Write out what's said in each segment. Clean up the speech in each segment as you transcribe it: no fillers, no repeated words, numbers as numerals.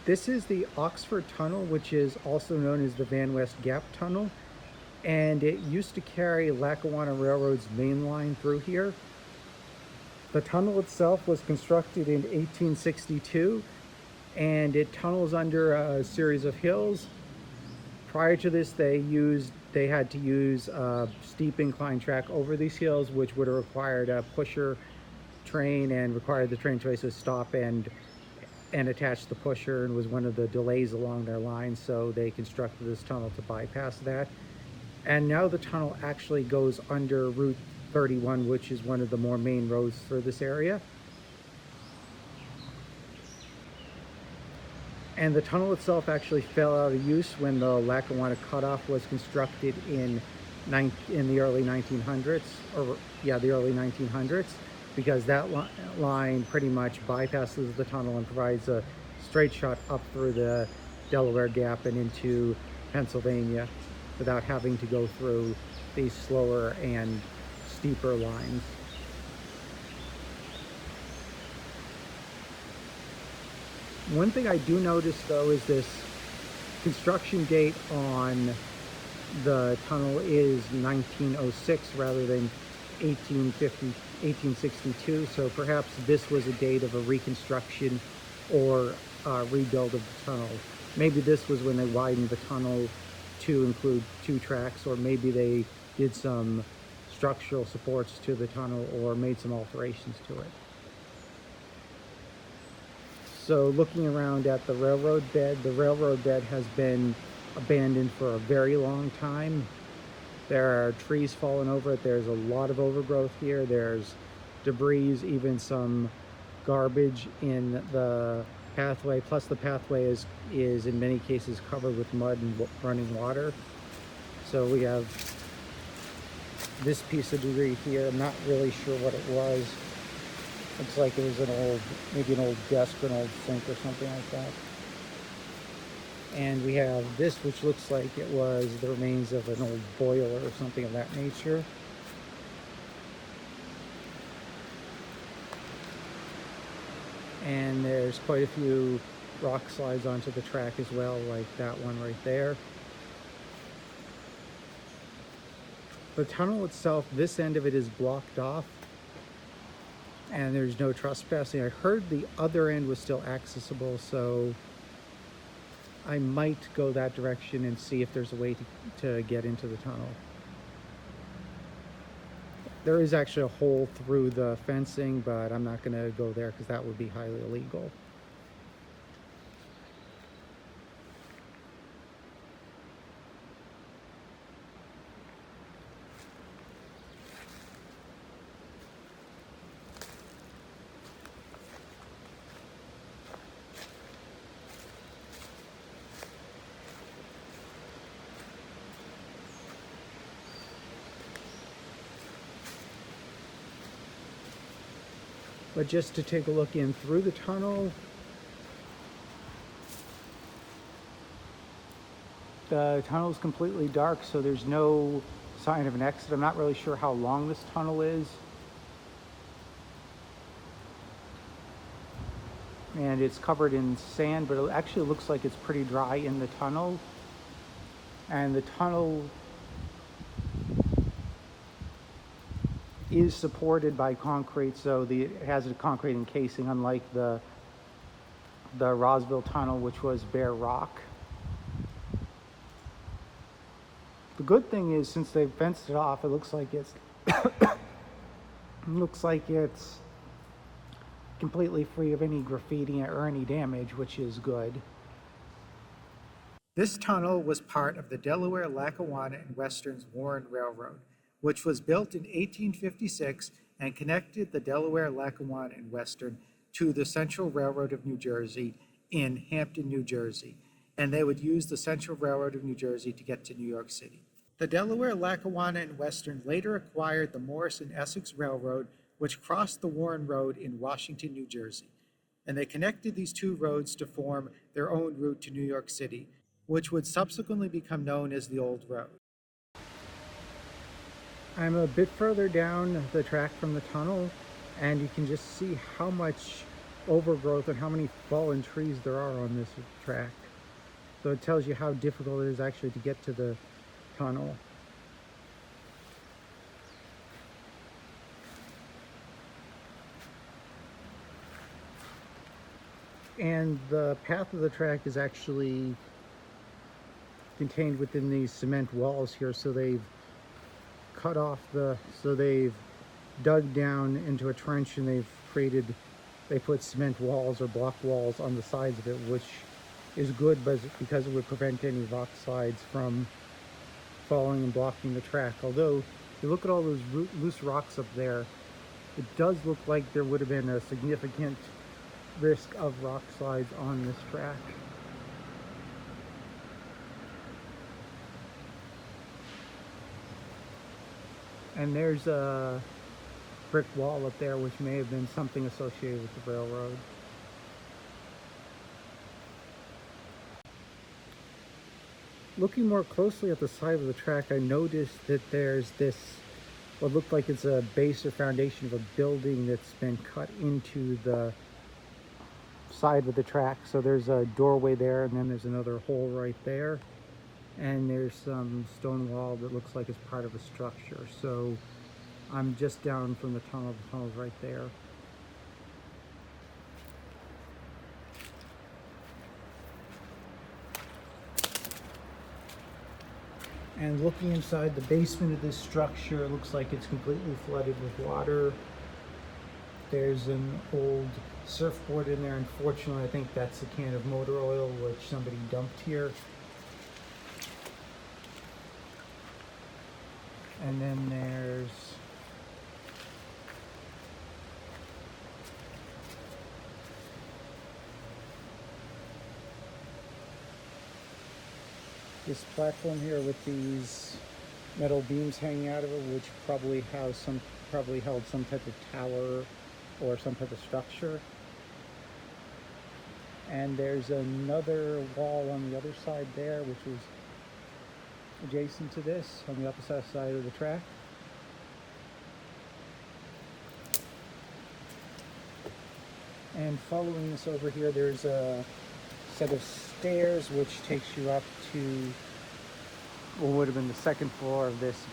This is the Oxford Tunnel, which is also known as the Van West Gap Tunnel, and it used to carry Lackawanna Railroad's main line through here. The tunnel itself was constructed in 1862, and it tunnels under a series of hills. Prior to this, they had to use a steep incline track over these hills, which would have required a pusher train and required the train to also stop and attach the pusher, and was one of the delays along their line, so they constructed this tunnel to bypass that. And now the tunnel actually goes under Route 31, which is one of the more main roads through this area. And the tunnel itself actually fell out of use when the Lackawanna Cut-Off was constructed in the early 1900s, the early 1900s, because that line pretty much bypasses the tunnel and provides a straight shot up through the Delaware Gap and into Pennsylvania without having to go through these slower and steeper lines. One thing I do notice though is this construction date on the tunnel is 1906 rather than 1862, so perhaps this was a date of a reconstruction or rebuild of the tunnel. Maybe this was when they widened the tunnel to include 2 tracks, or maybe they did some structural supports to the tunnel or made some alterations to it. So looking around at the railroad bed has been abandoned for a very long time. There are trees falling over it. There's a lot of overgrowth here. There's debris, even some garbage in the pathway. Plus the pathway is in many cases covered with mud and running water. So we have this piece of debris here. I'm not really sure what it was. Looks like it was maybe an old desk or an old sink or something like that. And we have this, which looks like it was the remains of an old boiler or something of that nature. And there's quite a few rock slides onto the track as well, like that one right there. The tunnel itself, this end of it is blocked off, and there's no trespassing. I heard the other end was still accessible, so I might go that direction and see if there's a way to get into the tunnel. There is actually a hole through the fencing, but I'm not going to go there because that would be highly illegal. But just to take a look in through the tunnel, the tunnel is completely dark, so there's no sign of an exit. I'm not really sure how long this tunnel is. And it's covered in sand, but it actually looks like it's pretty dry in the tunnel. And the tunnel is supported by concrete, so it has a concrete encasing, unlike the Rosville tunnel, which was bare rock. The good thing is, since they've fenced it off, it looks like it's completely free of any graffiti or any damage, which is good. This tunnel was part of the Delaware Lackawanna and Western's Warren Railroad, which was built in 1856 and connected the Delaware Lackawanna and Western to the Central Railroad of New Jersey in Hampton, New Jersey, and they would use the Central Railroad of New Jersey to get to New York City. The Delaware Lackawanna and Western later acquired the Morris and Essex Railroad, which crossed the Warren Road in Washington, New Jersey, and they connected these 2 roads to form their own route to New York City, which would subsequently become known as the Old Road. I'm a bit further down the track from the tunnel, and you can just see how much overgrowth and how many fallen trees there are on this track. So it tells you how difficult it is actually to get to the tunnel. And the path of the track is actually contained within these cement walls here. So they've cut off so they've dug down into a trench and they put cement walls or block walls on the sides of it, which is good because it would prevent any rock slides from falling and blocking the track. Although, if you look at all those loose rocks up there, it does look like there would have been a significant risk of rock slides on this track. And there's a brick wall up there which may have been something associated with the railroad. Looking more closely at the side of the track, I noticed that there's this, what looked like it's a base or foundation of a building that's been cut into the side of the track. So there's a doorway there, and then there's another hole right there. And there's some stone wall that looks like it's part of a structure. So I'm just down from the tunnel's right there. And looking inside the basement of this structure, it looks like it's completely flooded with water. There's an old surfboard in there. Unfortunately, I think that's a can of motor oil which somebody dumped here. And then there's this platform here with these metal beams hanging out of it, which probably held some type of tower or some type of structure. And there's another wall on the other side there, which is adjacent to this on the opposite side of the track. And following this over here, there's a set of stairs which takes you up to what would have been the second floor of this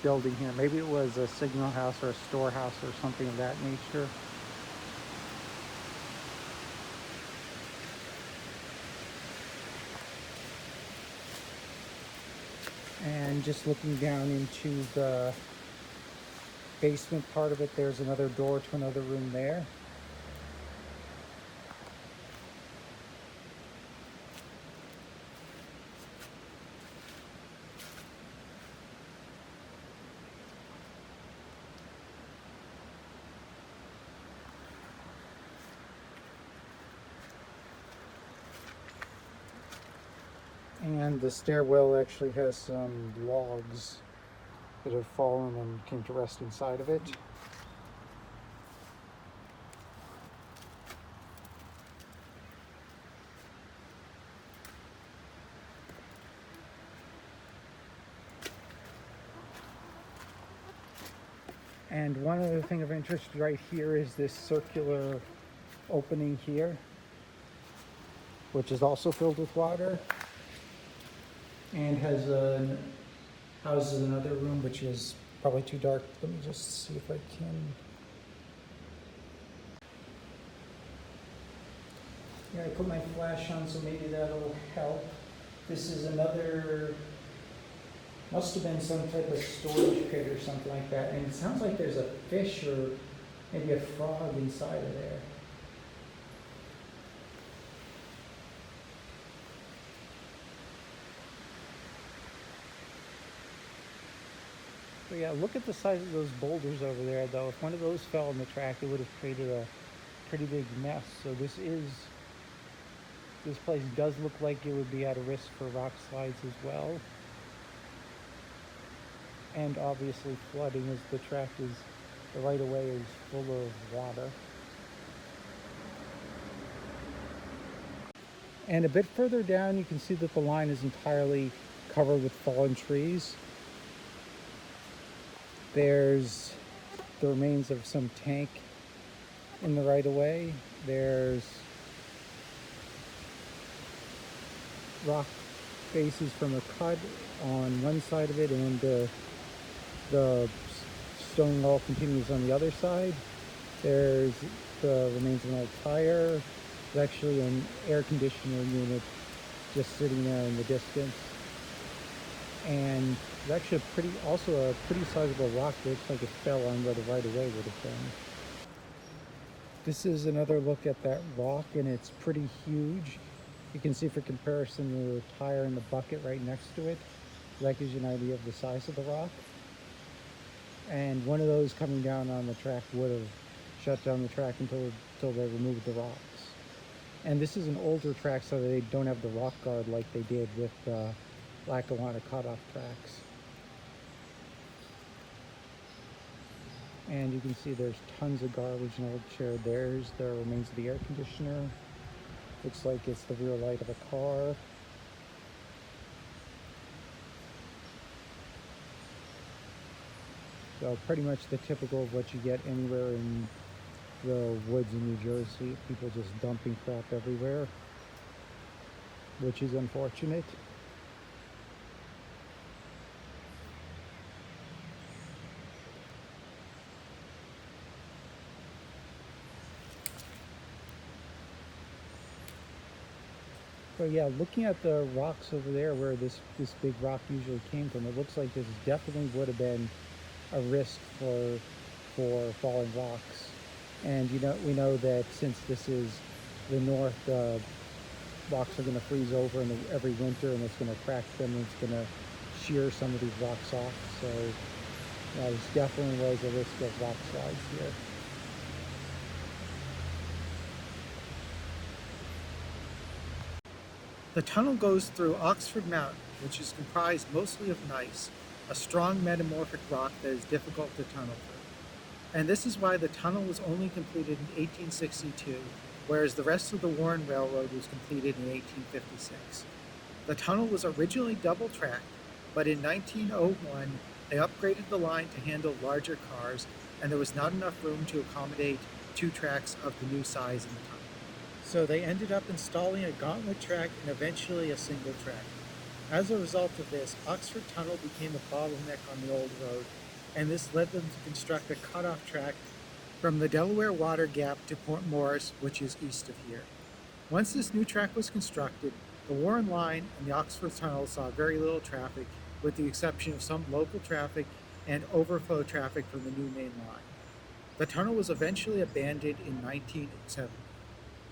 building here. Maybe it was a signal house or a storehouse or something of that nature. And just looking down into the basement part of it, there's another door to another room there. And the stairwell actually has some logs that have fallen and came to rest inside of it. And one other thing of interest right here is this circular opening here, which is also filled with water. And houses another room, which is probably too dark. Let me just see if I can. Yeah, I put my flash on, so maybe that'll help. This is another, must have been some type of storage pit or something like that. And it sounds like there's a fish or maybe a frog inside of there. But yeah, look at the size of those boulders over there, though. If one of those fell on the track, it would have created a pretty big mess. So this place does look like it would be at a risk for rock slides as well. And obviously flooding, as the track the right of way is full of water. And a bit further down, you can see that the line is entirely covered with fallen trees. There's the remains of some tank in the right of way. There's rock faces from a cut on one side of it, and the stone wall continues on the other side. There's the remains of an old tire. There's actually an air conditioner unit just sitting there in the distance. And there's actually also a pretty sizable rock that looks like it fell on where the right of way would have been. This is another look at that rock, and it's pretty huge. You can see for comparison the tire and the bucket right next to it. That gives you an idea of the size of the rock. And one of those coming down on the track would have shut down the track until they removed the rocks. And this is an older track, so they don't have the rock guard like they did with the Lackawanna Cut-Off tracks. And you can see there's tons of garbage and old chair. There's the remains of the air conditioner. Looks like it's the rear light of a car. So pretty much the typical of what you get anywhere in the woods in New Jersey. People just dumping crap everywhere, which is unfortunate. So yeah, looking at the rocks over there where this big rock usually came from, it looks like this definitely would have been a risk for falling rocks. And we know that since this is the north, rocks are going to freeze over every winter, and it's going to crack them, and it's going to shear some of these rocks off. So yeah, there's definitely was a risk of rock slides here. The tunnel goes through Oxford Mountain, which is comprised mostly of gneiss, a strong metamorphic rock that is difficult to tunnel through. And this is why the tunnel was only completed in 1862, whereas the rest of the Warren Railroad was completed in 1856. The tunnel was originally double-tracked, but in 1901 they upgraded the line to handle larger cars, and there was not enough room to accommodate 2 tracks of the new size in the tunnel. So they ended up installing a gauntlet track and eventually a single track. As a result of this, Oxford Tunnel became a bottleneck on the old road, and this led them to construct a cut-off track from the Delaware Water Gap to Port Morris, which is east of here. Once this new track was constructed, the Warren Line and the Oxford Tunnel saw very little traffic, with the exception of some local traffic and overflow traffic from the new main line. The tunnel was eventually abandoned in 1970.